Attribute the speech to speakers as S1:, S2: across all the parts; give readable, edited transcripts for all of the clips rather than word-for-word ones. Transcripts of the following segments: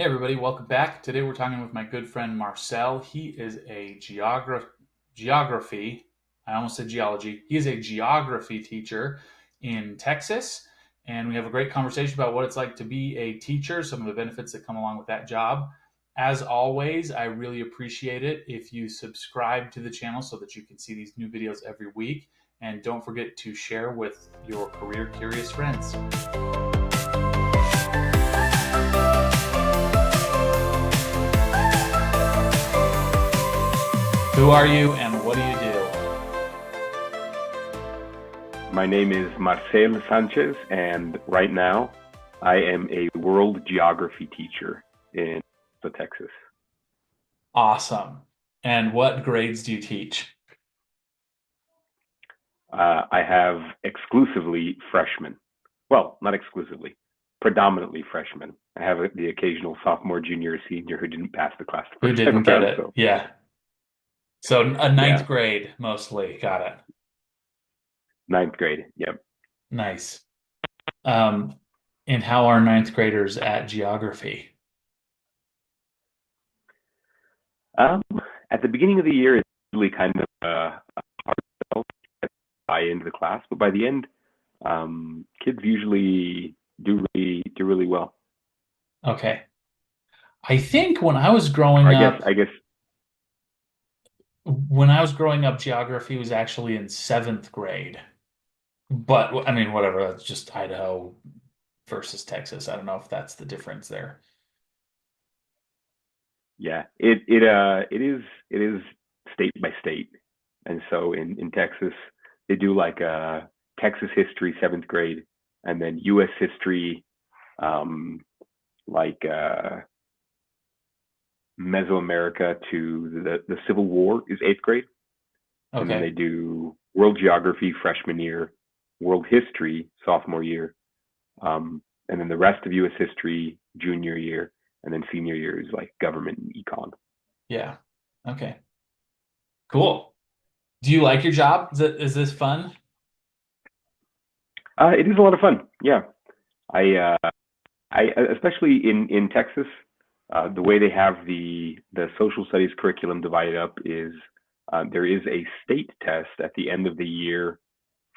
S1: Hey everybody, welcome back. Today we're talking with my good friend Marcel. He is a geography, I almost said geology. He is a geography teacher in Texas, and we have a great conversation about what it's like to be a teacher, some of the benefits that come along with that job. As always, I really appreciate it if you subscribe to the channel so that you can see these new videos every week, and don't forget to share with your career curious friends. Who are you and what do you do?
S2: My name is Marcel Sanchez, and right now I am a world geography teacher in Texas.
S1: Awesome. And what grades do you teach?
S2: I have exclusively freshmen. Well, not exclusively, predominantly freshmen. I have the occasional sophomore, junior, senior who didn't pass the class the
S1: Who
S2: first time
S1: didn't get
S2: around.
S1: it?
S2: So,
S1: Yeah. So a ninth
S2: yeah,
S1: grade mostly. Got it.
S2: ninth grade. Yep.
S1: Nice. Um, and how are ninth graders at geography?
S2: Um, at the beginning of the year, it's really kind of a hard sell to buy into the class, but by the end, kids usually do really well.
S1: Okay. I think
S2: Or
S1: when I was growing up, geography was actually in seventh grade. But I mean, whatever, that's just Idaho versus Texas. I don't know if that's the difference there.
S2: yeah, it is state by state, and so in Texas they do like Texas history seventh grade, and then U.S. history, um, like Mesoamerica to the Civil War is eighth grade, and then they
S1: Okay.
S2: do world geography freshman year, world history sophomore year, and then the rest of U.S. history junior year, and then senior year is like government and econ.
S1: Yeah. Okay. Cool. Do you like your job? Is this fun?
S2: It is a lot of fun. Yeah, I I especially in Texas, the way they have the social studies curriculum divided up is there is a state test at the end of the year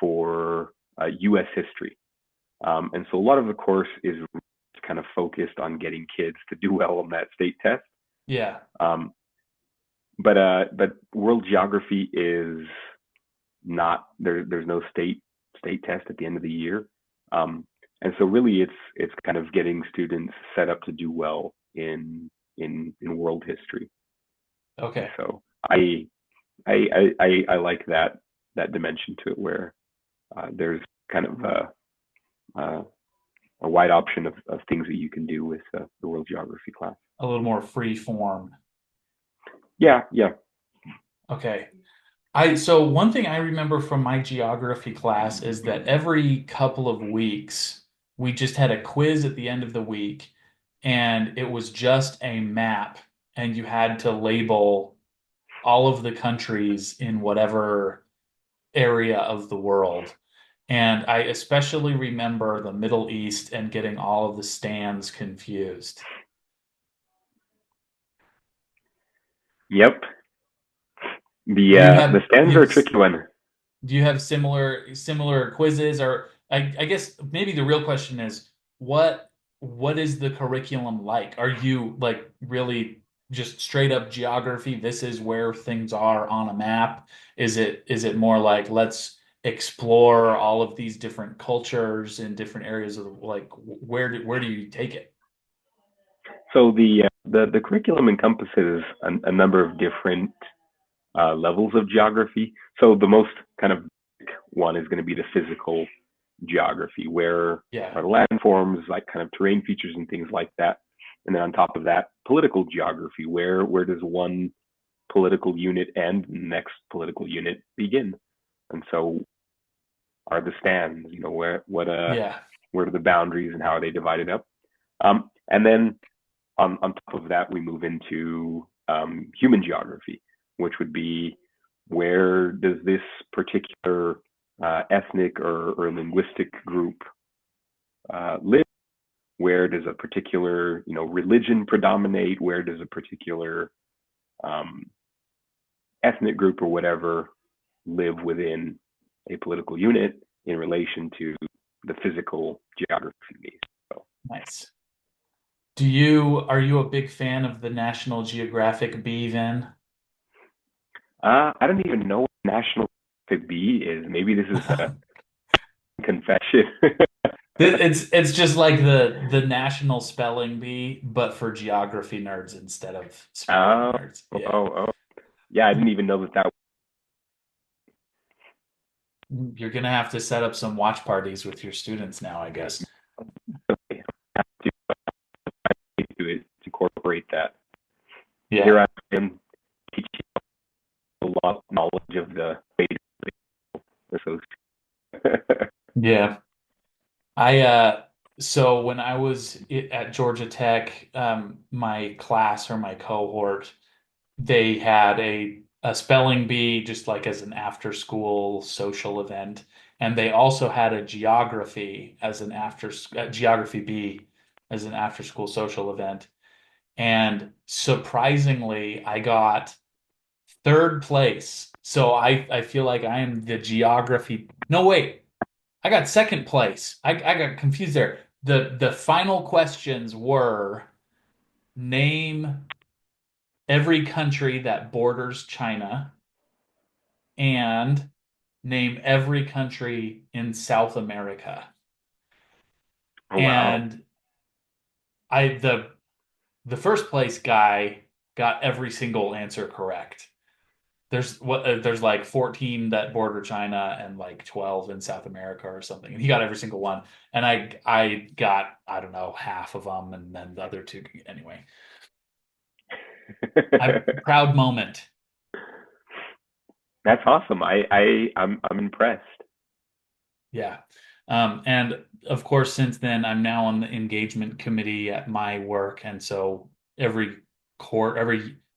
S2: for U.S. history, and so a lot of the course is kind of focused on getting kids to do well on that state test.
S1: Yeah.
S2: Um, but world geography is not there. There's no state test at the end of the year. Um, and so really it's kind of getting students set up to do well in world history. And
S1: Okay.
S2: so I like that dimension to it where there's kind of a, a wide option of things that you can do with the world geography class.
S1: A little more free form.
S2: Yeah, yeah.
S1: Okay. So one thing I remember from my geography class is that every couple of weeks we just had a quiz at the end of the week and it was just a map and you had to label all of the countries in whatever area of the world. And I especially remember the Middle East and getting all of the stands confused.
S2: Yep.
S1: Do you
S2: The
S1: have
S2: stands
S1: you
S2: are
S1: have
S2: a tricky one.
S1: do you have similar quizzes or I guess maybe the real question is what is the curriculum like? Are you like really just straight up geography? This is where things are on a map. Is it more like let's explore all of these different cultures in different areas of like where do you take it?
S2: So the curriculum encompasses a number of different levels of geography. So the most kind of one is going to be the physical geography, where
S1: Yeah.
S2: are the landforms, like kind of terrain features and things like that. And then on top of that, political geography, where does one political unit end and the next political unit begin? And so are the stands,
S1: Yeah.
S2: where are the boundaries and how are they divided up? And then on top of that, we move into human geography, which would be where does this particular ethnic or linguistic group live? Where does a particular, religion predominate? Where does a particular um, ethnic group or whatever live within a political unit in relation to the physical geography? So,
S1: Nice. Are you a big fan of the National Geographic Bee then?
S2: I don't even know what National Bee is. Maybe this is a confession.
S1: It's just like the National Spelling Bee, but for geography nerds instead of spelling
S2: Oh,
S1: nerds.
S2: oh,
S1: Yeah.
S2: oh. Yeah, I didn't even know that
S1: You're gonna have to set up some watch parties with your students now, I guess.
S2: was to incorporate that. Here
S1: Yeah.
S2: I am teaching a lot of knowledge of the so
S1: Yeah. So when I was at Georgia Tech, my class or my cohort, they had a spelling bee just like as an after school social event, and they also had a geography as an geography bee as an after school social event. And surprisingly, I got third place. So I feel like I am the geography. No, wait. I got second place. I got confused there. The final questions were name every country that borders China and name every country in South America.
S2: oh wow.
S1: And I the first place guy got every single answer correct. There's like 14 that border China and like 12 in South America or something. And he got every single one. And I got, I don't know, half of them, and then the other two anyway. I proud moment.
S2: That's awesome. I'm impressed.
S1: Yeah. And of course, since then, I'm now on the engagement committee at my work, and so every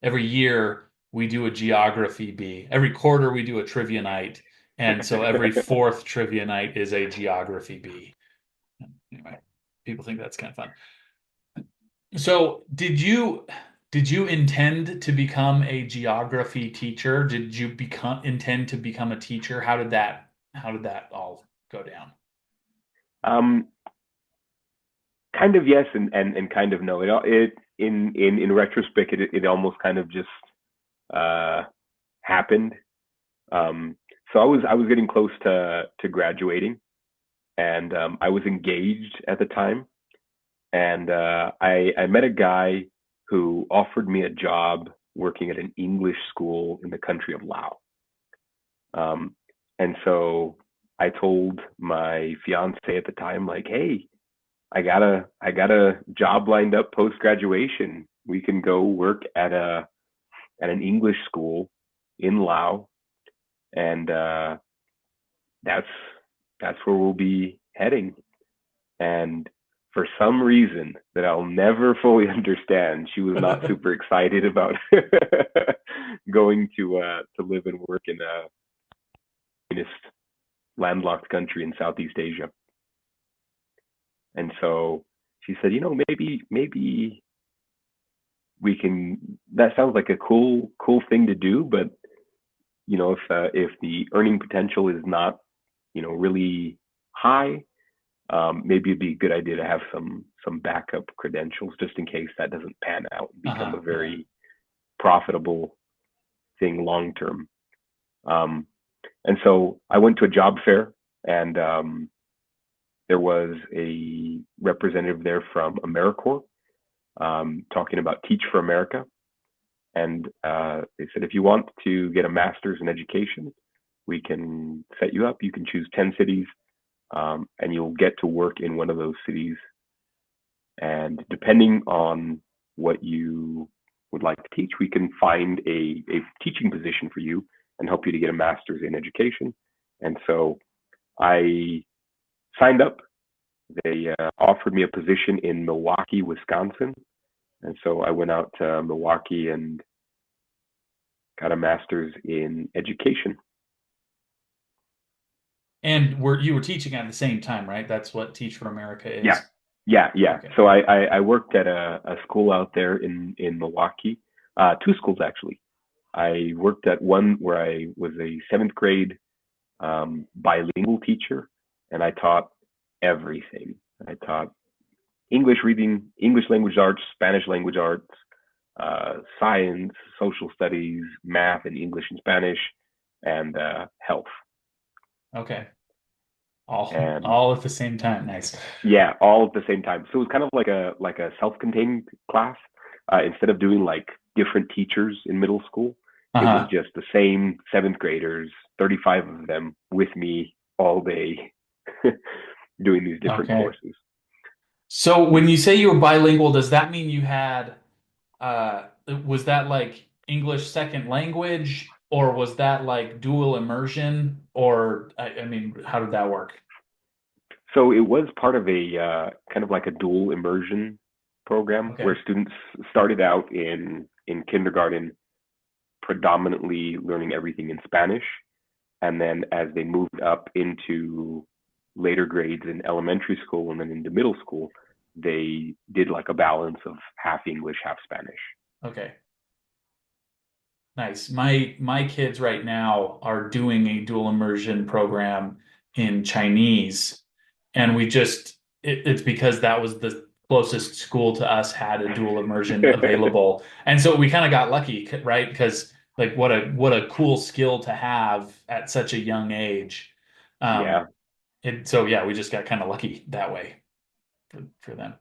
S1: every year we do a geography bee. Every quarter we do a trivia night, and so every fourth trivia night is a geography bee. Anyway, people think that's kind of fun. So, did you intend to become a geography teacher? Did you become intend to become a teacher? How did that all go down?
S2: Um, Kind of yes, and kind of no. It in retrospect, it almost kind of just uh happened. So I was getting close to graduating, and I was engaged at the time, and I met a guy who offered me a job working at an English school in the country of Laos. Um, and so I told my fiance at the time, like, hey, I got a job lined up post graduation. We can go work at an English school in Laos, and that's that's where we'll be heading. And for some reason that I'll never fully understand, she was not super excited about going to live and work in a communist landlocked country in Southeast Asia. And so she said, maybe we can. That sounds like a cool thing to do, but if the earning potential is not really high, maybe it'd be a good idea to have some backup credentials just in case that doesn't pan out and become
S1: Uh-huh,
S2: a
S1: yeah.
S2: very profitable thing long term. Um, and so I went to a job fair, and there was a representative there from AmeriCorps talking about Teach for America. And they said, if you want to get a master's in education, we can set you up. You can choose 10 cities, and you'll get to work in one of those cities. And depending on what you would like to teach, we can find a teaching position for you and help you to get a master's in education. And so I signed up. They offered me a position in Milwaukee, Wisconsin. And so I went out to Milwaukee and got a master's in education.
S1: And you were teaching at the same time, right? That's what Teach for America
S2: Yeah,
S1: is.
S2: Yeah, yeah.
S1: Okay.
S2: So I worked at a school out there in Milwaukee, two schools actually. I worked at one where I was a seventh grade bilingual teacher, and I taught everything. I taught English reading, English language arts, Spanish language arts, science, social studies, math, and English and Spanish, and health.
S1: Okay. All
S2: And
S1: all at the same time. Nice.
S2: yeah, all at the same time. So it was kind of like a self-contained class. Instead of doing like different teachers in middle school, it was
S1: Uh-huh.
S2: just the same seventh graders, 35 of them with me all day doing these different
S1: Okay.
S2: courses.
S1: So when you say you were bilingual, does that mean you had was that like English second language or was that like dual immersion or I mean, how did that work?
S2: So it was part of a kind of like a dual immersion program where
S1: Okay.
S2: students started out in kindergarten predominantly learning everything in Spanish, and then as they moved up into later grades in elementary school and then into middle school, they did like a balance of half English, half Spanish.
S1: Okay. Nice. My kids right now are doing a dual immersion program in Chinese, and it's because that was the closest school to us had a dual immersion available, and so we kind of got lucky, right? Because like what a cool skill to have at such a young age. Um,
S2: Yeah.
S1: so yeah, we just got kind of lucky that way for them.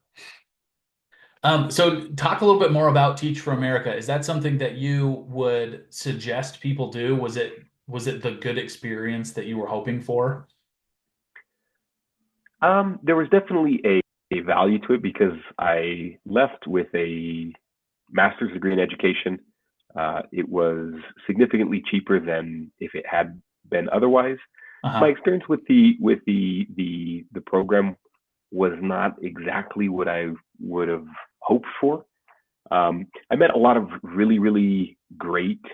S1: So talk a little bit more about Teach for America. Is that something that you would suggest people do? Was it the good experience that you were hoping for?
S2: There was definitely a value to it because I left with a master's degree in education. It was significantly cheaper than if it had been otherwise. My
S1: Uh-huh.
S2: experience with the program was not exactly what I would have hoped for. I met a lot of really great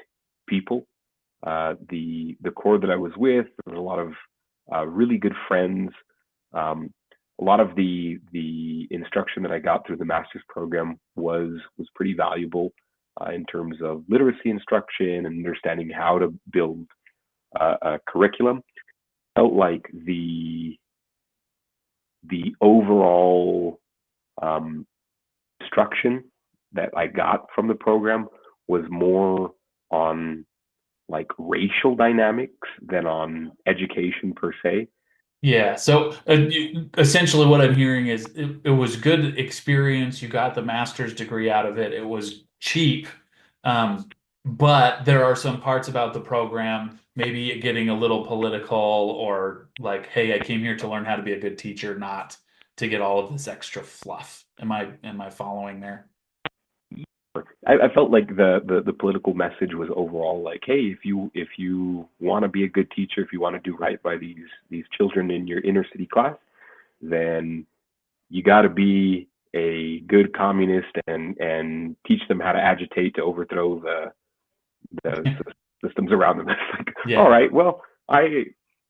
S2: people. The core that I was with, there was a lot of really good friends. Um, a lot of the instruction that I got through the master's program was pretty valuable in terms of literacy instruction and understanding how to build a curriculum. Felt like the overall um, instruction that I got from the program was more on like racial dynamics than on education per se.
S1: Yeah. So essentially, what I'm hearing is it was good experience. You got the master's degree out of it. It was cheap, um, but there are some parts about the program, maybe it getting a little political, or like, hey, I came here to learn how to be a good teacher, not to get all of this extra fluff. Am I following there?
S2: I felt like the political message was overall like, hey, if you want to be a good teacher, if you want to do right by these children in your inner city class, then you got to be a good communist and teach them how to agitate to overthrow the systems around them. It's like, all
S1: Yeah.
S2: right, well, I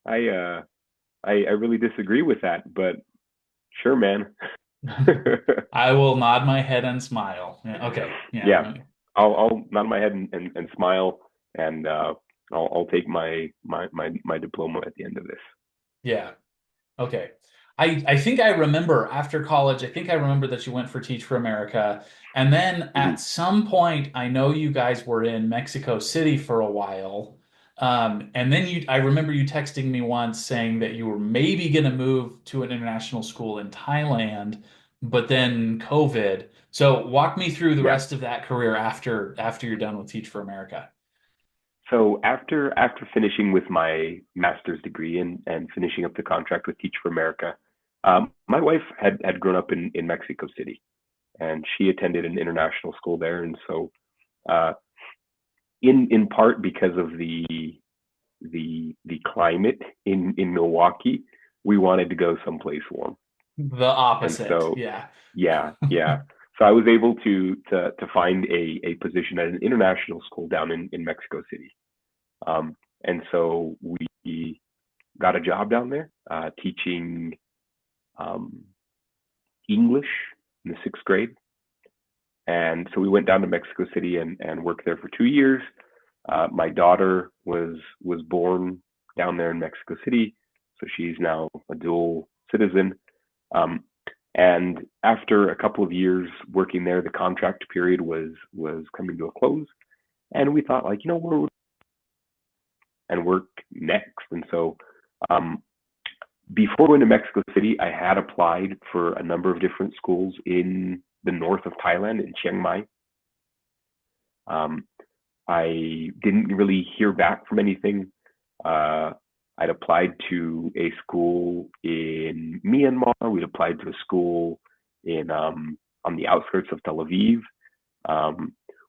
S2: I really disagree with that, but sure, man.
S1: I will nod my head and smile. Yeah, okay.
S2: Yeah,
S1: Yeah.
S2: I'll nod my head and smile, and I'll take my diploma at the end of this.
S1: Yeah. Okay. I think I remember after college, I think I remember that you went for Teach for America. And then
S2: Mm-hmm.
S1: at some point, I know you guys were in Mexico City for a while. And then I remember you texting me once saying that you were maybe going to move to an international school in Thailand, but then COVID. So walk me through the
S2: Yeah.
S1: rest of that career after you're done with Teach for America.
S2: So after finishing with my master's degree and finishing up the contract with Teach for America, my wife had grown up in Mexico City, and she attended an international school there, and so uh, in part because of the climate in Milwaukee, we wanted to go someplace warm,
S1: The
S2: and
S1: opposite.
S2: so
S1: Yeah.
S2: yeah. So I was able to find a position at an international school down in Mexico City, and so we got a job down there teaching um, English in the sixth grade. And so we went down to Mexico City and worked there for 2 years. My daughter was born down there in Mexico City, so she's now a dual citizen. Um, and after a couple of years working there, the contract period was coming to a close, and we thought, like, where would and work next? And so before going to Mexico City, I had applied for a number of different schools in the north of Thailand, in Chiang Mai. Um, I didn't really hear back from anything. Uh, I'd applied to a school in Myanmar. We'd applied to a school in on the outskirts of Tel Aviv.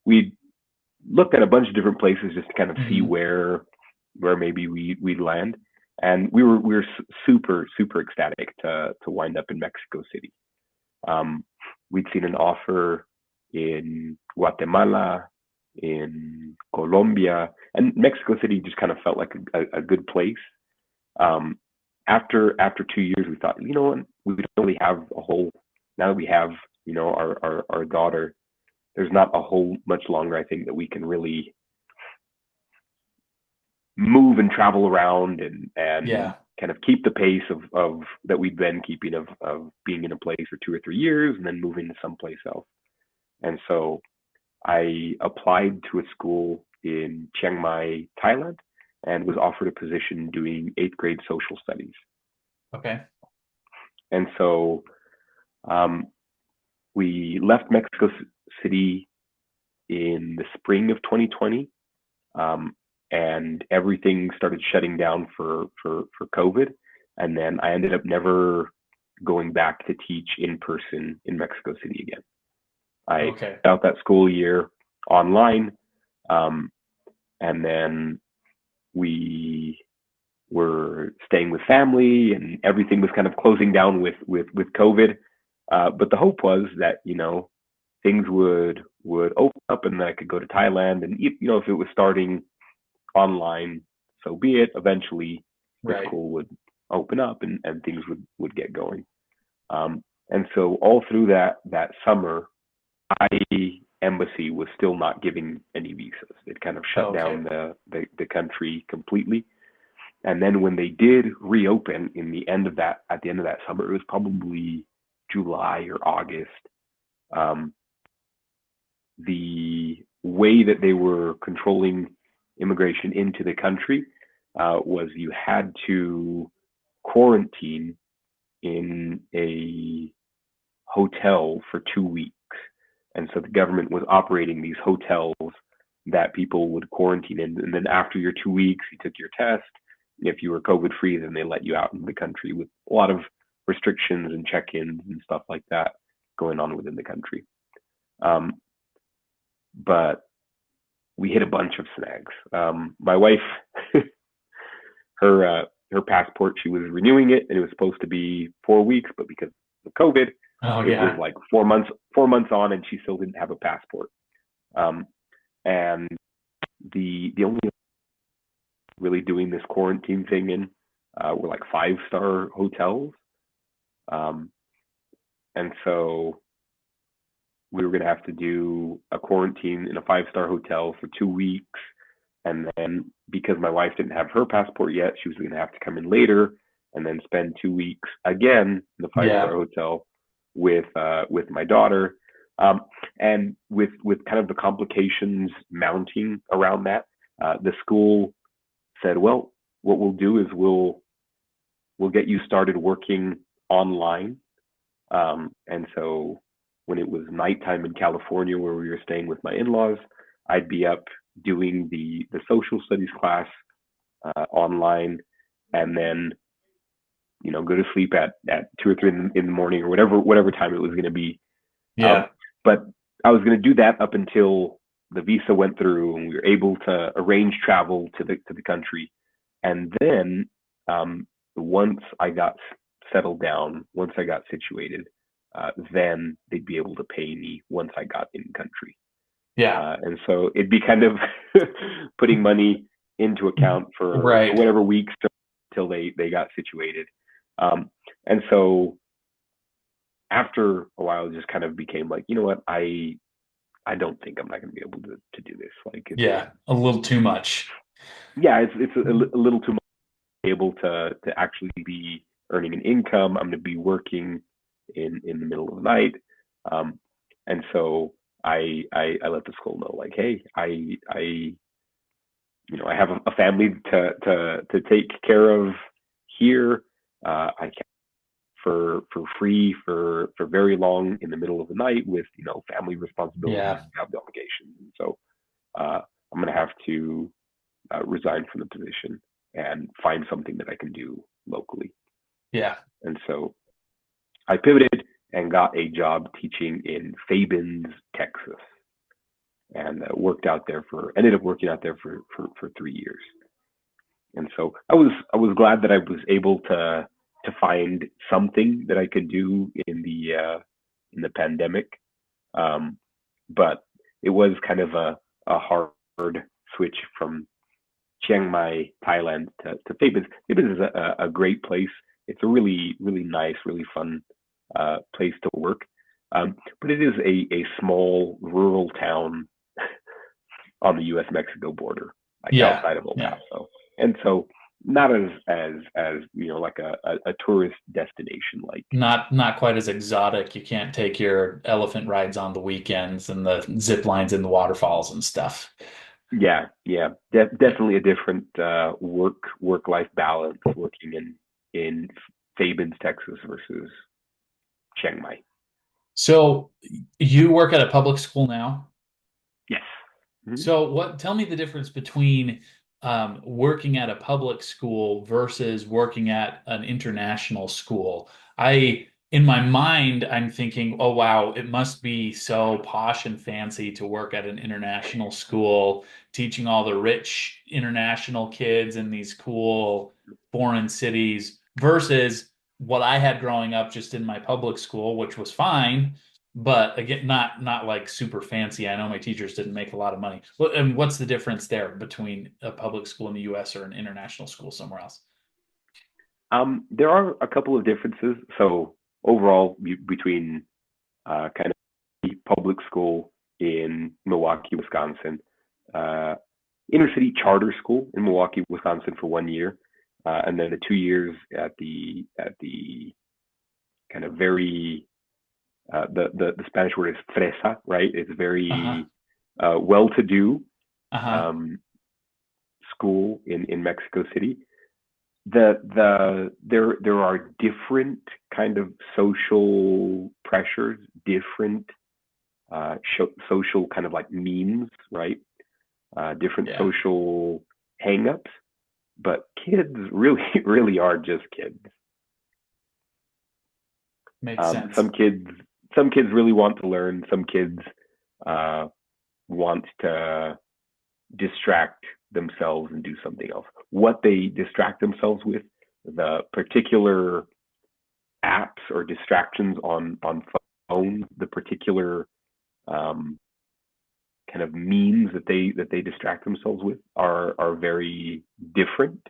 S2: We looked at a bunch of different places just to kind of see
S1: Hmm.
S2: where maybe we'd land, and we were super ecstatic to wind up in Mexico City. Um, we'd seen an offer in Guatemala, in Colombia, and Mexico City just kind of felt like a good place. Um, after 2 years, we thought, we don't really have a whole. Now that we have, our daughter, there's not a whole much longer, I think, that we can really move and travel around and
S1: Yeah.
S2: kind of keep the pace of that we've been keeping of being in a place for 2 or 3 years and then moving to someplace else. And so I applied to a school in Chiang Mai, Thailand, and was offered a position doing eighth grade social studies.
S1: Okay.
S2: And so um, we left Mexico City in the spring of 2020, um, and everything started shutting down for COVID. And then I ended up never going back to teach in person in Mexico City again. I
S1: Okay.
S2: out that school year online, um, and then we were staying with family, and everything was kind of closing down with COVID. But the hope was that things would open up, and that I could go to Thailand, and if it was starting online, so be it. Eventually, the
S1: Right.
S2: school would open up, and things would get going. And so all through that summer, I embassy was still not giving any visas. It kind of shut down
S1: Okay.
S2: the country completely. And then when they did reopen at the end of that summer, it was probably July or August. Um, the way that they were controlling immigration into the country was you had to quarantine in a hotel for 2 weeks. And so the government was operating these hotels that people would quarantine in. And then after your 2 weeks, you took your test. If you were COVID free, then they let you out in the country with a lot of restrictions and check ins and stuff like that going on within the country. Um, but we hit a bunch of snags. My wife, her passport, she was renewing it, and it was supposed to be 4 weeks, but because of COVID,
S1: Oh
S2: it was
S1: yeah.
S2: like 4 months on, and she still didn't have a passport. Um, and the only really doing this quarantine thing in were like 5-star hotels, um, and so we were going to have to do a quarantine in a 5-star hotel for 2 weeks. And then because my wife didn't have her passport yet, she was going to have to come in later and then spend 2 weeks again in the 5-star
S1: Yeah.
S2: hotel with my daughter. And with kind of the complications mounting around that, the school said, well, what we'll do is we'll get you started working online. And so when it was nighttime in California, where we were staying with my in-laws, I'd be up doing the social studies class online, and then go to sleep at 2 or 3 in the morning, or whatever time it was going to be.
S1: Yeah.
S2: But I was going to do that up until the visa went through and we were able to arrange travel to the country. And then once I got settled down, once I got situated, then they'd be able to pay me once I got in country.
S1: Yeah.
S2: And so it'd be kind of putting money into account for
S1: Right.
S2: whatever weeks till they got situated. Um, and so after a while, it just kind of became like, you know what, I don't think I'm not going to be able to do this. Like it's
S1: Yeah, a little too much.
S2: yeah, it's a little too much able to actually be earning an income. I'm going to be working in the middle of the night, um, and so I let the school know like, hey, I have a family to take care of here. I can for free for very long in the middle of the night with family responsibilities
S1: Yeah,
S2: and family obligations. And so uh, I'm going to have to resign from the position and find something that I can do locally.
S1: yeah,
S2: And so I pivoted and got a job teaching in Fabens, Texas, and ended up working out there for 3 years. And so I was glad that I was able to find something that I could do in the pandemic. Um, but it was kind of a hard switch from Chiang Mai, Thailand to Thebes. Thebes is a great place. It's a really, really nice, really fun place to work. But it is a small rural town on the U.S. Mexico border, like
S1: yeah,
S2: outside of El
S1: yeah.
S2: Paso. And so not as like a tourist destination like.
S1: Not quite as exotic. You can't take your elephant rides on the weekends and the zip lines in the waterfalls and stuff.
S2: Yeah, yeah, definitely a different work life balance working in Fabens, Texas versus Chiang Mai.
S1: So you work at a public school now?
S2: Yes. Mhm.
S1: So tell me the difference between working at a public school versus working at an international school. In my mind, I'm thinking, oh wow, it must be so posh and fancy to work at an international school, teaching all the rich international kids in these cool foreign cities versus what I had growing up just in my public school, which was fine, but again, not like super fancy. I know my teachers didn't make a lot of money. And what's the difference there between a public school in the US or an international school somewhere else?
S2: There are a couple of differences. So overall, between kind of the public school in Milwaukee, Wisconsin, uh, inner city charter school in Milwaukee, Wisconsin for 1 year, and then the 2 years at the kind of very the Spanish word is fresa, right? It's
S1: Uh-huh.
S2: very well-to-do
S1: Uh-huh.
S2: um, school in Mexico City. There are different kind of social pressures, different social kind of like memes, right? Different
S1: Yeah.
S2: social hangups, but kids really really are just kids.
S1: Makes
S2: Um,
S1: sense.
S2: some kids some kids really want to learn. Some kids uh, want to distract themselves and do something else. What they distract themselves with, the particular apps or distractions on phones, the particular um, kind of means that they distract themselves with are very different.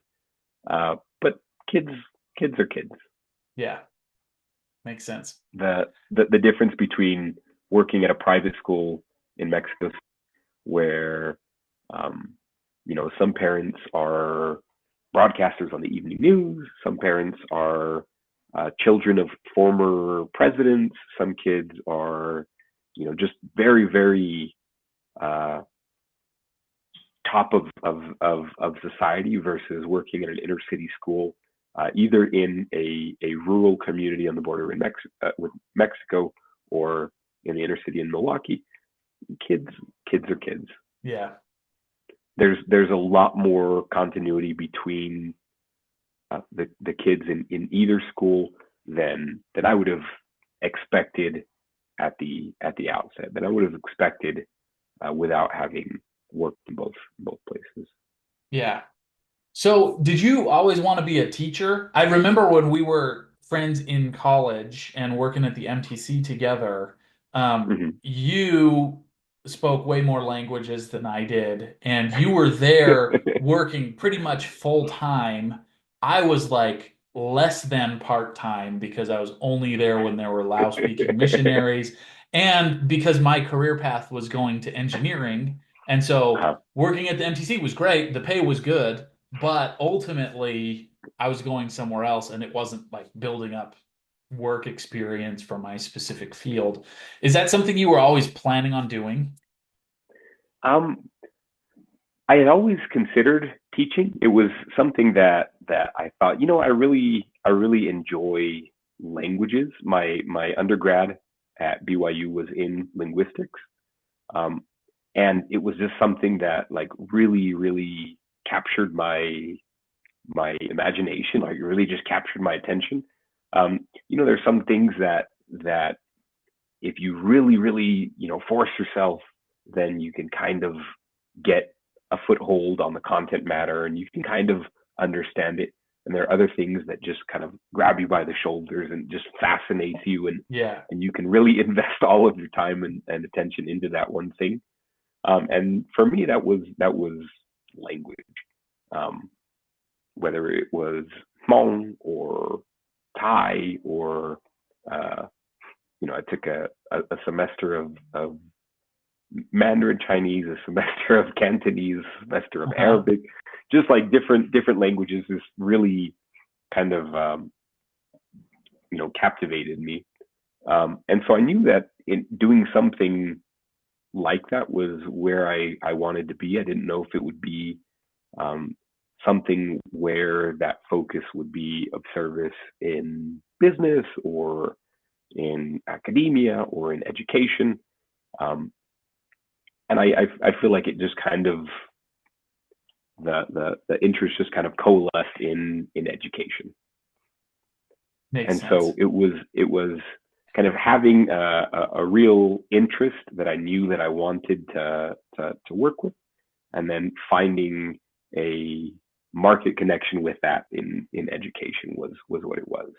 S2: But kids kids are kids.
S1: Yeah. Makes sense.
S2: The difference between working at a private school in Mexico where um, some parents are broadcasters on the evening news. Some parents are children of former presidents. Some kids are, just very, very uh, top of society versus working in an inner city school, either in a rural community on the border with Mexico or in the inner city in Milwaukee. Kids, kids are kids.
S1: Yeah.
S2: There's a lot more continuity between the kids in either school than I would have expected at the outset. Than I would have expected without having worked in both places.
S1: Yeah. So, did you always want to be a teacher? I remember when we were friends in college and working at the MTC together,
S2: Mm-hmm.
S1: you spoke way more languages than I did, and you were there working pretty much full time. I was like less than part-time because I was only there when there were Lao-speaking missionaries, and because my career path was going to engineering. And so
S2: Uh,
S1: working at the MTC was great, the pay was good, but ultimately I was going somewhere else and it wasn't like building up work experience for my specific field. Is that something you were always planning on doing?
S2: um, I had always considered teaching. It was something that I thought, I really enjoy languages. My undergrad at BYU was in linguistics, um, and it was just something that like really captured my imagination. Like it really just captured my attention. There's some things that if you really force yourself, then you can kind of get a foothold on the content matter and you can kind of understand it. And there are other things that just kind of grab you by the shoulders and just fascinates you, and
S1: Yeah,
S2: and you can really invest all of your time and attention into that one thing. And for me, that was language. Um, Whether it was Hmong or Thai or uh, I took a semester of Mandarin Chinese, a semester of Cantonese, a semester of
S1: uh-huh.
S2: Arabic, just like different languages. Just really kind of captivated me, and so I knew that in doing something like that was where I wanted to be. I didn't know if it would be um, something where that focus would be of service in business or in academia or in education. Um, and I feel like it just kind of the interest just kind of coalesced in education.
S1: Makes
S2: And so
S1: sense.
S2: it was kind of having a real interest that I knew that I wanted to work with, and then finding a market connection with that in education was what it was.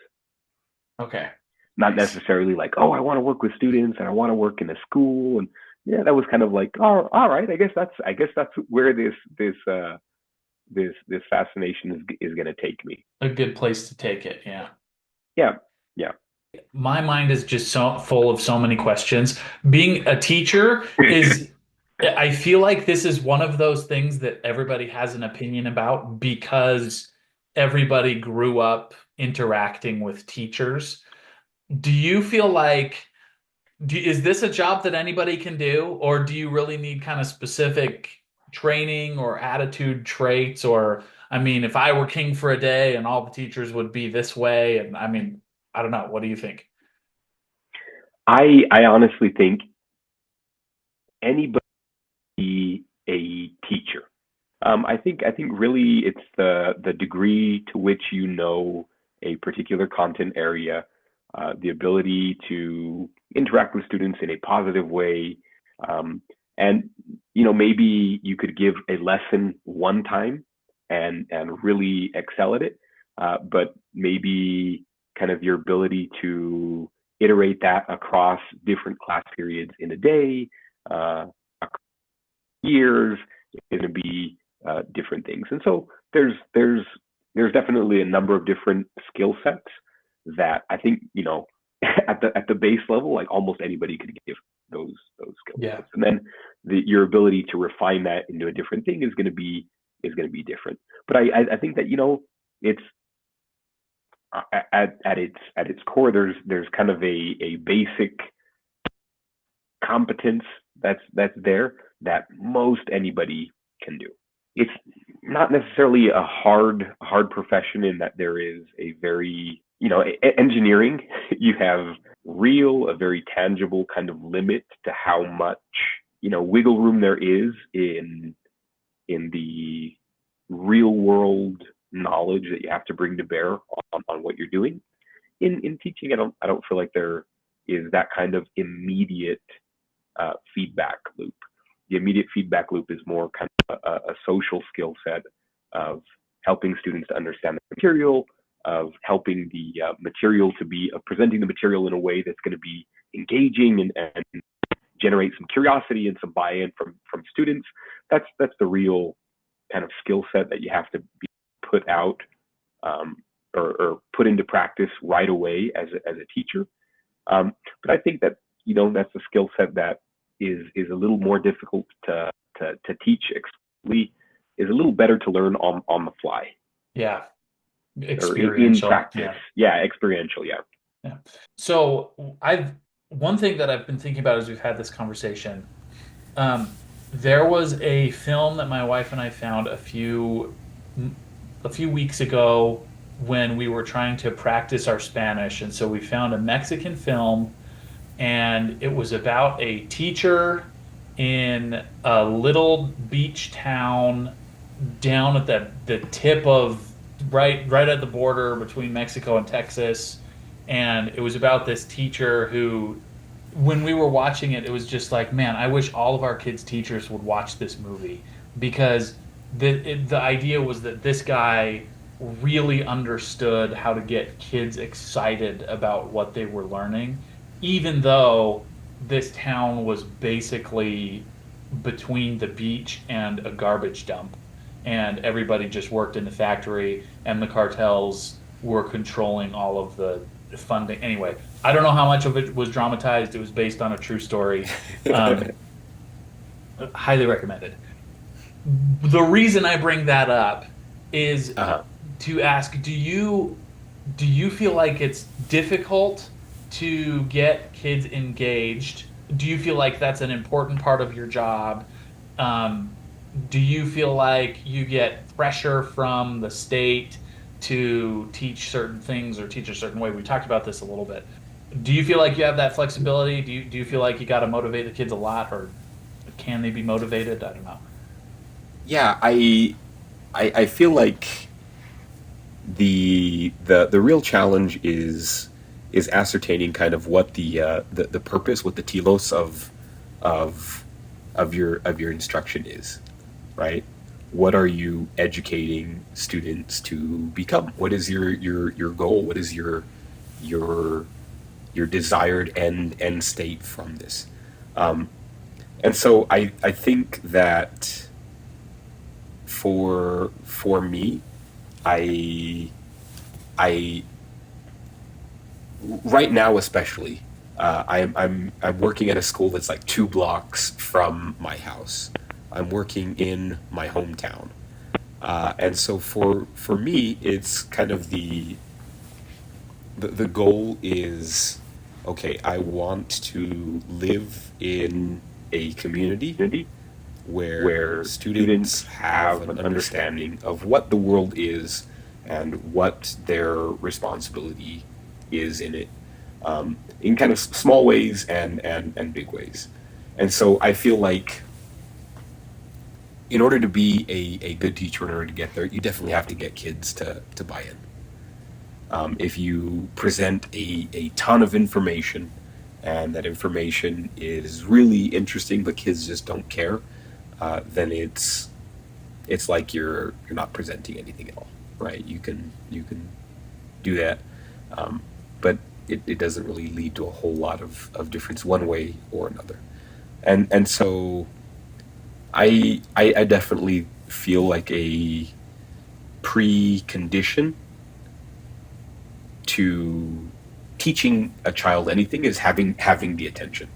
S1: Okay.
S2: Not
S1: Nice.
S2: necessarily like, oh, I want to work with students and I want to work in a school. And yeah, that was kind of like, oh, all right, I guess that's where this fascination is going to take me.
S1: A good place to take it. Yeah.
S2: Yeah, yeah.
S1: My mind is just so full of so many questions. Being a teacher is, I feel like this is one of those things that everybody has an opinion about because everybody grew up interacting with teachers. Do you feel like, is this a job that anybody can do, or do you really need kind of specific training or attitude traits? Or, I mean, if I were king for a day and all the teachers would be this way, and I mean, I don't know. What do you think?
S2: I honestly think anybody a teacher. I think really it's the degree to which you know a particular content area, the ability to interact with students in a positive way, um, and maybe you could give a lesson one time and really excel at it, but maybe kind of your ability to iterate that across different class periods in a day, uh, years, is going to be different things. And so there's definitely a number of different skill sets that I think at the base level, like almost anybody could give those skill
S1: Yeah.
S2: sets, and then your ability to refine that into a different thing is going to be different. But I think that it's at its core, there's kind of a basic competence that's there that most anybody can do. It's not necessarily a hard profession in that there is a very engineering. You have a very tangible kind of limit to how much wiggle room there is in the real world knowledge that you have to bring to bear on what you're doing. In teaching, I don't feel like there is that kind of immediate feedback loop. The immediate feedback loop is more kind of a social skill set of helping students to understand the material, of helping the material to be, of presenting the material in a way that's going to be engaging and generate some curiosity and some buy-in from students. That's the real kind of skill set that you have to be put out, um, or put into practice right away as a teacher. But I think that that's a skill set that is a little more difficult to teach explicitly, is a little better to learn on the fly
S1: Yeah.
S2: or in
S1: Experiential.
S2: practice.
S1: Yeah.
S2: Yeah, experiential. Yeah.
S1: Yeah. So I've one thing that I've been thinking about as we've had this conversation. There was a film that my wife and I found a few weeks ago when we were trying to practice our Spanish, and so we found a Mexican film, and it was about a teacher in a little beach town down at the tip of right at the border between Mexico and Texas, and it was about this teacher who, when we were watching it, it was just like, man, I wish all of our kids' teachers would watch this movie because the idea was that this guy really understood how to get kids excited about what they were learning, even though this town was basically between the beach and a garbage dump, and everybody just worked in the factory, and the cartels were controlling all of the funding. Anyway, I don't know how much of it was dramatized. It was based on a true story. Um, Highly recommended. The reason I bring that up is
S2: Uh-huh.
S1: to ask, do you feel like it's difficult to get kids engaged? Do you feel like that's an important part of your job? Um, do you feel like you get pressure from the state to teach certain things or teach a certain way? We talked about this a little bit. Do you feel like you have that flexibility? Do you feel like you got to motivate the kids a lot, or can they be motivated? I don't know.
S3: Yeah, I feel like the real challenge is ascertaining kind of what the purpose, what the telos of of your instruction is, right? What are you educating students to become? What is your goal? What is your your desired end state from this? Um, and so I think that for me, I I right now especially, I'm working at a school that's like 2 blocks from my house. I'm working in my hometown, and so for me, it's kind of the goal is okay. I want to live in a community
S2: Community
S3: where
S2: where
S3: students
S2: students
S3: have
S2: have
S3: an
S2: an
S3: understanding of what the world is and what their responsibility is in it, in kind of small ways and big ways. And so I feel like in order to be a good teacher, in order to get there, you definitely have to get kids to buy in. If you present a ton of information and that information is really interesting, but kids just don't care, then it's like you're not presenting anything at all, right? You can do that, but it doesn't really lead to a whole lot of difference one way or another. And so I definitely feel like a precondition to teaching a child anything is having the attention,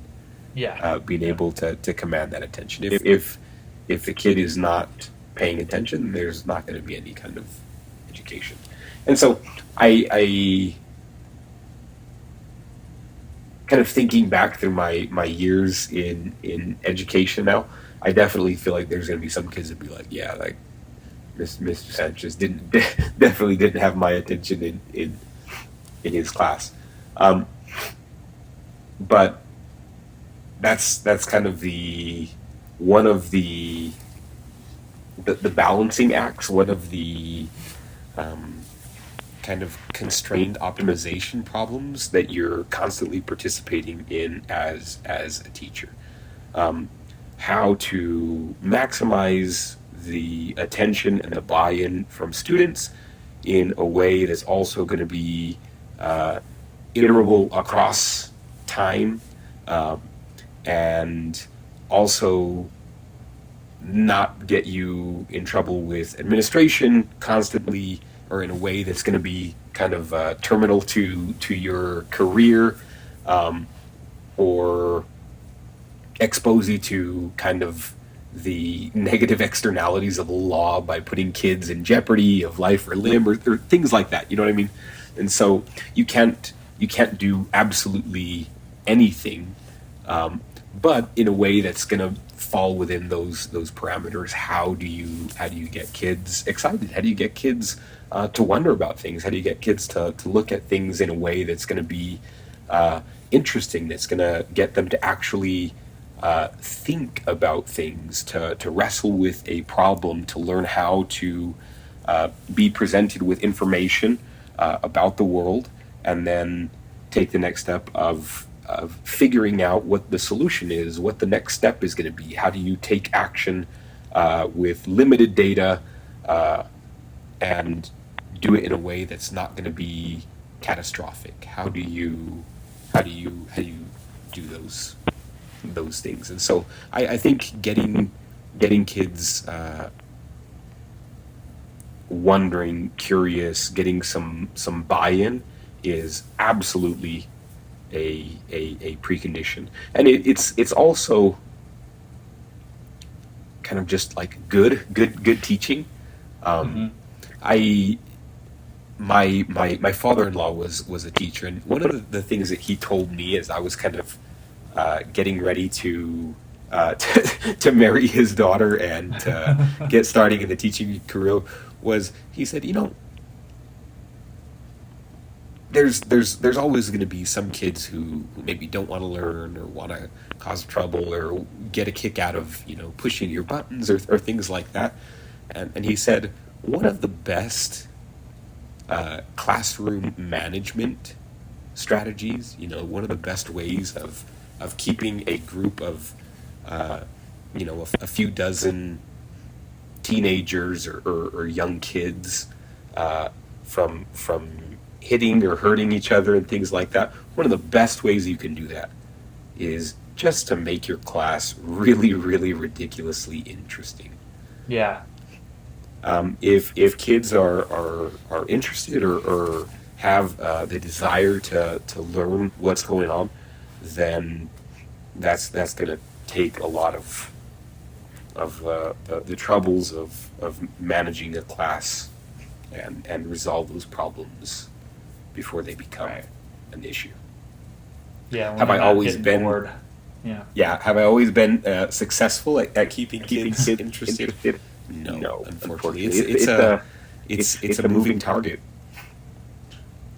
S1: Yeah,
S3: being
S1: yeah,
S3: able to command that attention. If the kid is not paying attention, there's not going to be any kind of education. And so I kind of thinking back through my years in education now, I definitely feel like there's going to be some kids that be like, yeah, like Mr. Sanchez didn't definitely didn't have my attention in his class. Um, but that's kind of the one of the balancing acts, one of the um, kind of constrained optimization problems that you're constantly participating in as a teacher. Um, how to maximize the attention and the buy-in from students in a way that's also going to be uh, iterable across time, um, and also not get you in trouble with administration constantly or in a way that's going to be kind of terminal to your career, or expose you to kind of the negative externalities of the law by putting kids in jeopardy of life or limb, or things like that. You know what I mean? And so you can't do absolutely anything, but in a way that's going to fall within those parameters. How do you get kids excited? How do you get kids to wonder about things? How do you get kids to look at things in a way that's going to be interesting? That's going to get them to actually think about things, to wrestle with a problem, to learn how to be presented with information about the world, and then take the next step of figuring out what the solution is, what the next step is going to be. How do you take action with limited data, and do it in a way that's not going to be catastrophic? How do you do those things? And so I think getting kids wondering, curious, getting some buy-in is absolutely a precondition, and it's also kind of just like good teaching.
S1: Hmm.
S3: I my father-in-law was a teacher, and one of the things that he told me as I was kind of getting ready to marry his daughter and get starting in the teaching career was, he said, there's always going to be some kids who maybe don't want to learn, or want to cause trouble, or get a kick out of pushing your buttons, or things like that. And he said one of the best classroom management strategies, one of the best ways of keeping a group of a few dozen teenagers, or young kids from hitting or hurting each other and things like that. One of the best ways you can do that is just to make your class really, really ridiculously interesting.
S1: Yeah.
S3: If kids are interested, or have the desire to learn what's going on, then that's going to take a lot of the troubles of managing a class, and resolve those problems before they become
S1: Right.
S3: an issue.
S1: Yeah. When
S3: Have
S1: they're
S3: I
S1: not
S3: always
S1: getting
S3: been
S1: bored. Yeah.
S3: Yeah, have I always been successful at keeping kids interested?
S2: Interested?
S3: No,
S2: No,
S3: unfortunately.
S2: unfortunately.
S3: It's a moving target.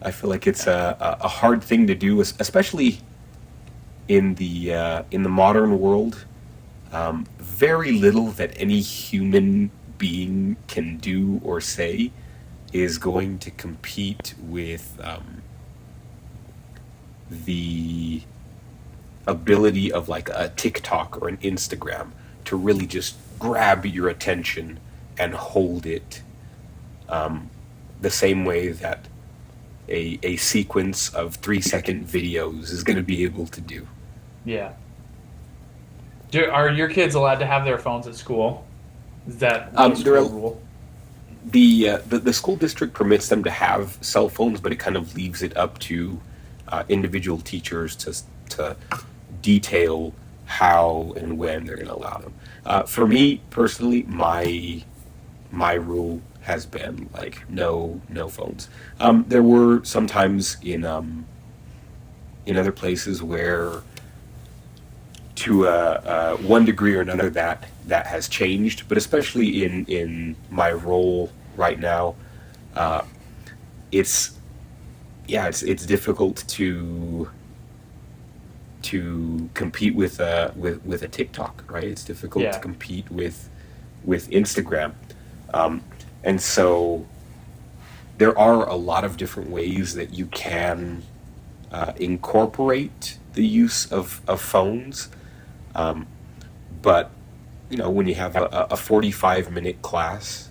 S3: I feel like it's a hard thing to do, especially in the modern world. Very little that any human being can do or say is going to compete with the ability of like a TikTok or an Instagram to really just grab your attention and hold it, the same way that a sequence of 3-second videos is going to be able to do.
S1: Yeah. Are your kids allowed to have their phones at school? Is that the
S3: There
S1: school
S3: are,
S1: rule?
S3: the school district permits them to have cell phones, but it kind of leaves it up to individual teachers to detail how and when they're going to allow them. For me personally, my rule has been like no phones. There were some times in other places where, to one degree or another, that has changed, but especially in my role right now, it's it's difficult to compete with a TikTok, right? It's difficult to
S1: Yeah.
S3: compete with Instagram, and so there are a lot of different ways that you can incorporate the use of phones, but when you have a 45-minute class,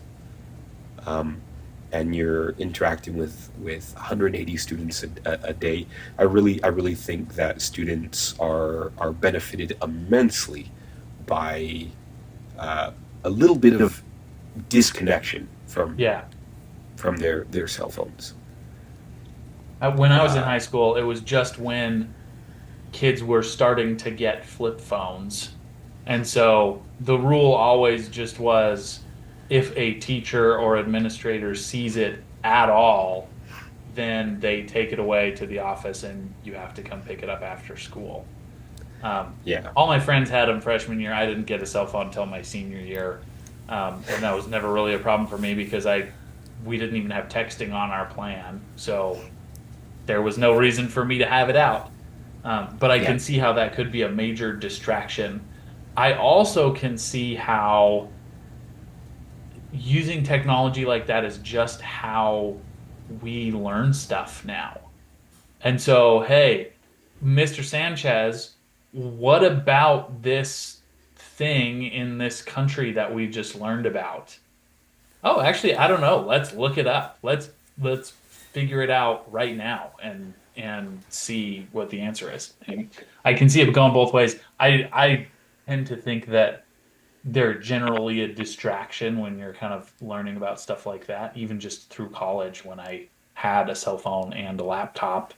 S3: and you're interacting with 180 students a day, I really think that students are benefited immensely by a little bit of disconnection from
S1: Yeah.
S3: from their cell phones.
S1: When I was in
S3: Uh,
S1: high school, it was just when kids were starting to get flip phones. And so the rule always just was if a teacher or administrator sees it at all, then they take it away to the office and you have to come pick it up after school.
S3: yeah,
S1: All my friends had them freshman year. I didn't get a cell phone until my senior year. And that was never really a problem for me because we didn't even have texting on our plan. So there was no reason for me to have it out. But I
S3: yeah,
S1: can see how that could be a major distraction. I also can see how using technology like that is just how we learn stuff now. And so, hey, Mr. Sanchez, what about this thing in this country that we just learned about? Oh, actually, I don't know. Let's look it up. Let's figure it out right now and see what the answer is. And I can see it going both ways. I tend to think that they're generally a distraction when you're kind of learning about stuff like that, even just through college when I had a cell phone and a laptop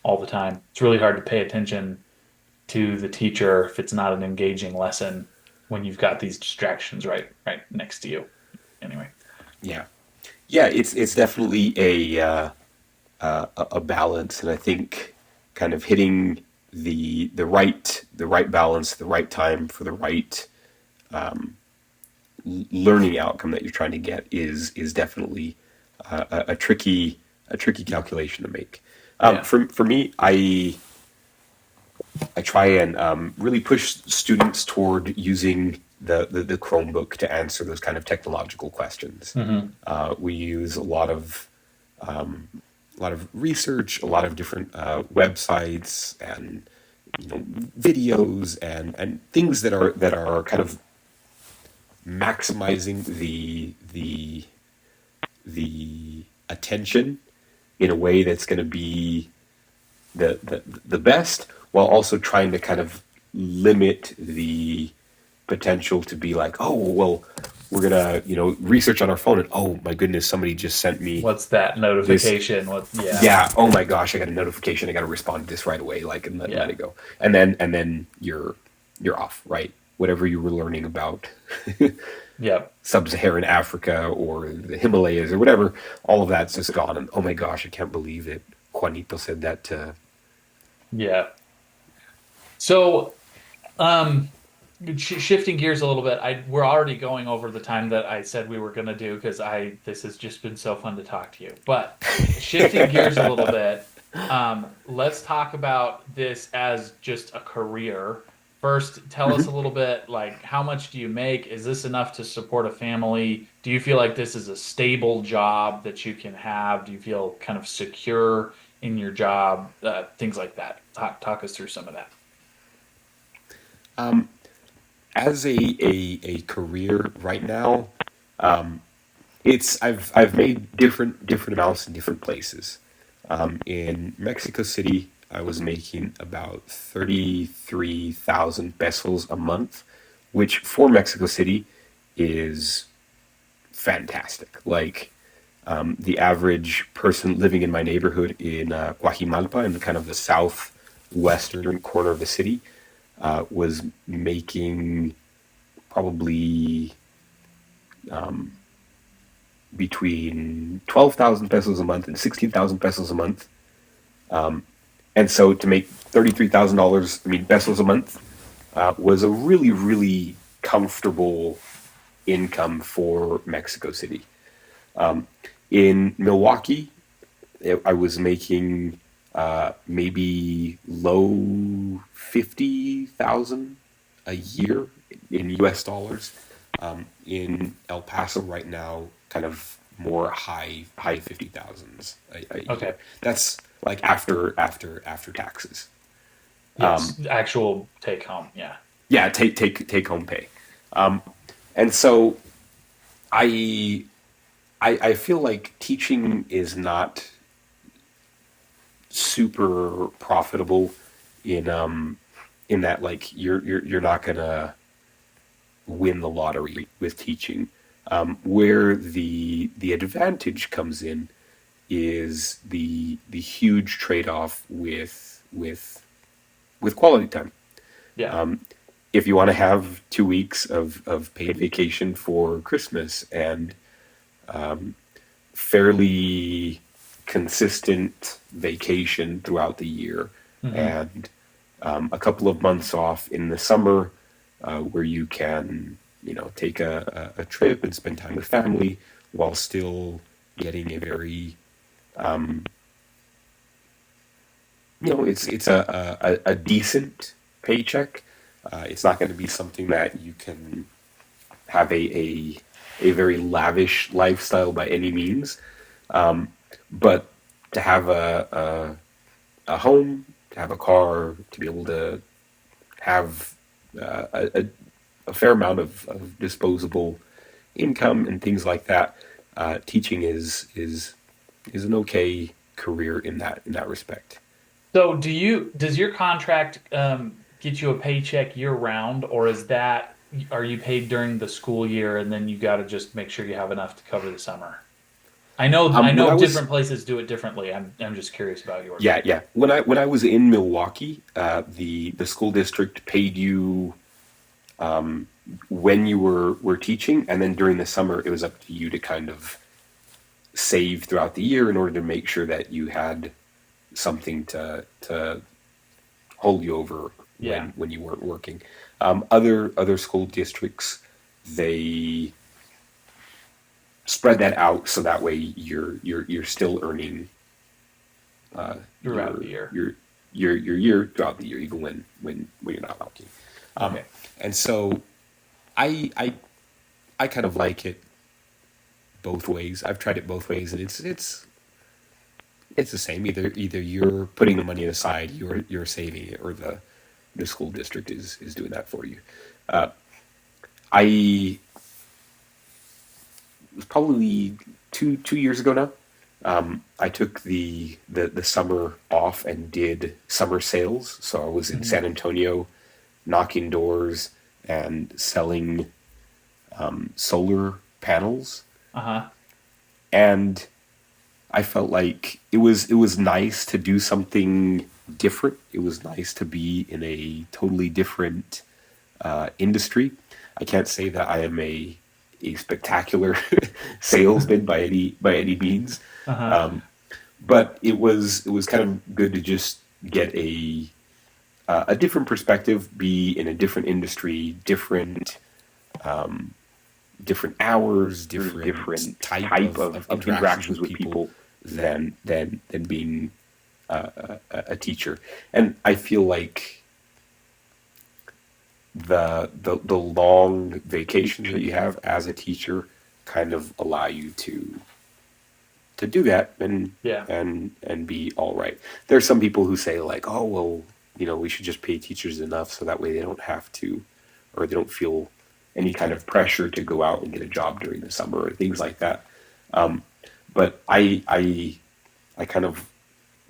S1: all the time. It's really hard to pay attention to the teacher if it's not an engaging lesson when you've got these distractions right next to you. Anyway.
S3: yeah, yeah. It's definitely a balance, and I think kind of hitting the right balance, the right time for the right learning outcome that you're trying to get is definitely a tricky calculation to make.
S1: Yeah.
S3: For me, I try and really push students toward using the Chromebook to answer those kind of technological questions.
S1: Hmm.
S3: We use a lot of research, a lot of different websites, and videos and things that are kind of maximizing the attention in a way that's going to be the best, while also trying to kind of limit the potential to be like, oh well, we're gonna research on our phone, and oh my goodness, somebody just sent me
S1: What's that
S3: this.
S1: notification? What? Yeah.
S3: Yeah, oh my gosh, I got a notification, I got to respond to this right away, like, and let
S1: Yeah.
S3: it go, and then you're off, right? Whatever you were learning about
S1: Yep.
S3: sub-Saharan Africa or the Himalayas or whatever, all of that's just gone. And oh my gosh, I can't believe it. Juanito said that to.
S1: Yeah. So, um, shifting gears a little bit, we're already going over the time that I said we were going to do because I this has just been so fun to talk to you. But shifting gears a little bit, let's talk about this as just a career. First, tell us a little bit like how much do you make? Is this enough to support a family? Do you feel like this is a stable job that you can have? Do you feel kind of secure in your job? Things like that. Talk us through some of that.
S3: As a career right now, I've made different amounts in different places. In Mexico City, I was making about 33,000 pesos a month, which for Mexico City is fantastic. Like, the average person living in my neighborhood in Guajimalpa, in the kind of the southwestern corner of the city, was making probably between 12,000 pesos a month and 16,000 pesos a month. And so to make $33,000, I mean, pesos a month, was a really, really comfortable income for Mexico City. In Milwaukee, I was making maybe low 50,000 a year in US dollars. In El Paso right now, kind of more high 50,000s a year.
S1: Okay.
S3: That's like after taxes.
S1: Yes. Actual take home. Yeah.
S3: Yeah, take home pay. And so I I feel like teaching is not super profitable in that, like, you're not gonna win the lottery with teaching. Where the advantage comes in is the huge trade off with quality time.
S1: Yeah.
S3: If you want to have 2 weeks of paid vacation for Christmas and fairly consistent vacation throughout the year,
S1: Hmm.
S3: and a couple of months off in the summer where you can, take a trip and spend time with family while still getting a very, it's a decent paycheck. It's not going to be something that you can have a very lavish lifestyle by any means, but to have a home, to have a car, to be able to have a fair amount of disposable income and things like that, teaching is an okay career in that respect.
S1: So does your contract get you a paycheck year round, or are you paid during the school year and then you got to just make sure you have enough to cover the summer? I
S3: When
S1: know
S3: I was
S1: different places do it differently. I'm just curious about yours.
S3: Yeah, when I was in Milwaukee, the school district paid you when you were teaching, and then during the summer it was up to you to kind of save throughout the year in order to make sure that you had something to hold you over
S1: Yeah.
S3: when you weren't working. Other school districts, they spread that out so that way you're still earning
S1: Throughout the
S3: your
S1: year.
S3: your your year throughout the year, even when you're not working. Um,
S1: Okay.
S3: and so I I I kind of like it both ways. I've tried it both ways, and it's the same. Either you're putting the money aside, you're saving it, or the school district is doing that for you. Uh, I was probably two years ago now. I took the summer off and did summer sales. So I was in
S1: Hmm.
S3: San Antonio, knocking doors and selling solar panels,
S1: Uh-huh.
S3: and I felt like it was nice to do something different. It was nice to be in a totally different industry. I can't say that I am a spectacular salesman by any means,
S1: Uh-huh.
S3: but it was kind of good to just get a different perspective, be in a different industry, different hours, different
S2: Different
S3: type
S2: type
S3: of
S2: of
S3: interactions
S2: interactions
S3: with
S2: with
S3: people
S2: people.
S3: than being a teacher. And I feel like the long vacations that you have as a teacher kind of allow you to do that
S1: Yeah.
S3: and be all right. There are some people who say like, oh well, we should just pay teachers enough so that way they don't have to, or they don't feel any kind of pressure to go out and get a job during the summer or things like that. But I kind of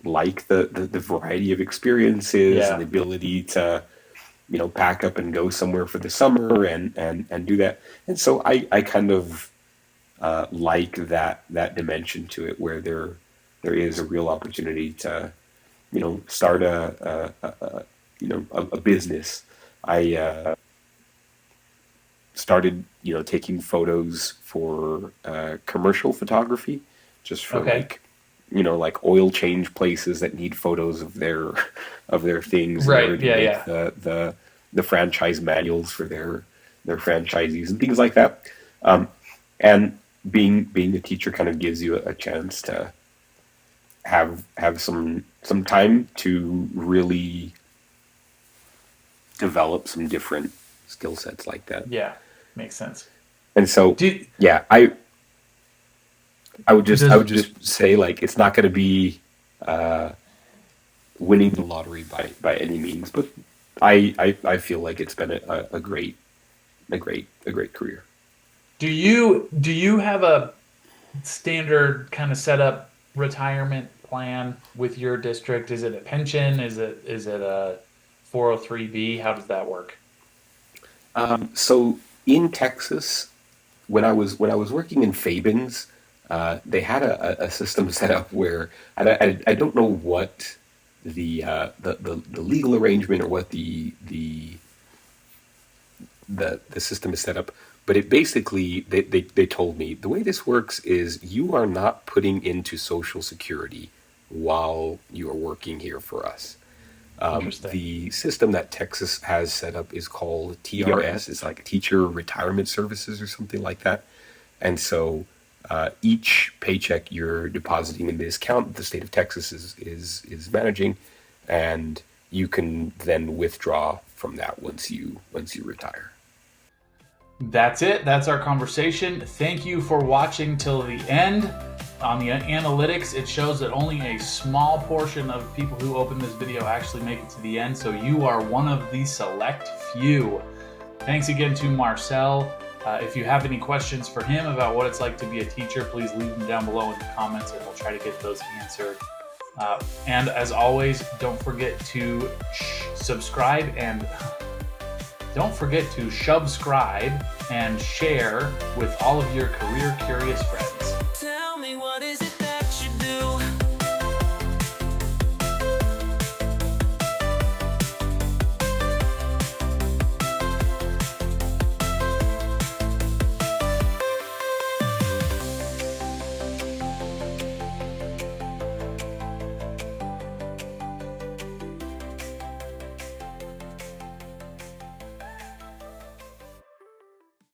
S3: like the variety of experiences and the
S1: Yeah.
S3: ability to pack up and go somewhere for the summer and do that. And so I kind of like that dimension to it where there is a real opportunity to start a business. I started taking photos for commercial photography, just for
S1: Okay.
S3: like oil change places that need photos of their things in order
S1: Right.
S3: to
S1: Yeah,
S3: make
S1: yeah.
S3: the franchise manuals for their franchisees and things like that. And being a teacher kind of gives you a chance to have some time to really develop some different skill sets like that.
S1: Yeah. Makes sense.
S3: And so,
S1: Do
S3: yeah, I would
S1: does
S3: just say like it's not going to be winning the lottery by any means, but I feel like it's been a great career.
S1: do you have a standard kind of setup retirement plan with your district? Is it a pension? Is it a 403B? How does that work?
S3: So in Texas, when I was working in Fabens, they had a system set up where I don't know what the legal arrangement or what the system is set up, but it basically they told me the way this works is you are not putting into Social Security while you are working here for us.
S1: Interesting.
S3: The system that Texas has set up is called TRS. It's like Teacher Retirement Services or something like that. And so each paycheck you're depositing in this account that the state of Texas is managing, and you can then withdraw from that once you retire.
S1: That's it. That's our conversation. Thank you for watching till the end. On the analytics, it shows that only a small portion of people who open this video actually make it to the end, so you are one of the select few. Thanks again to Marcel. If you have any questions for him about what it's like to be a teacher, please leave them down below in the comments and we'll try to get those answered. And as always, don't forget to subscribe and subscribe and share with all of your career curious friends.